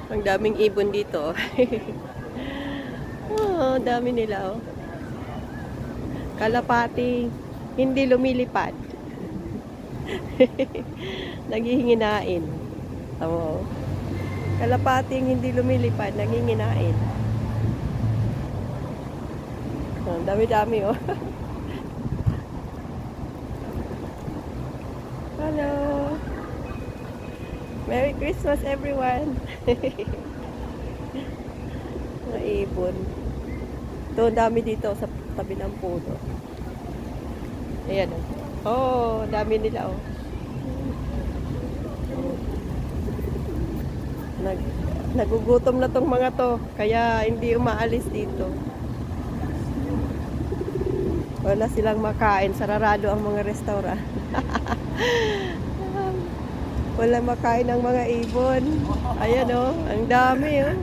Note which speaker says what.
Speaker 1: Ang daming ibon dito. Oh, dami nila oh. Kalapati, hindi lumilipad. Naghihinginain. Oo. Kalapating hindi lumilipad, nanginginain. Oh, dami-dami oh. Hello. Merry Christmas everyone. Mga ibon. Ito, dami dito sa tabi ng puno. Ayan oh. Oh, dami nila oh. Nagugutom na tong mga to, kaya hindi umaalis dito. Wala silang makain, sararado ang mga restaurant. Wala makain ang mga ibon. Ayan oh, ang dami oh.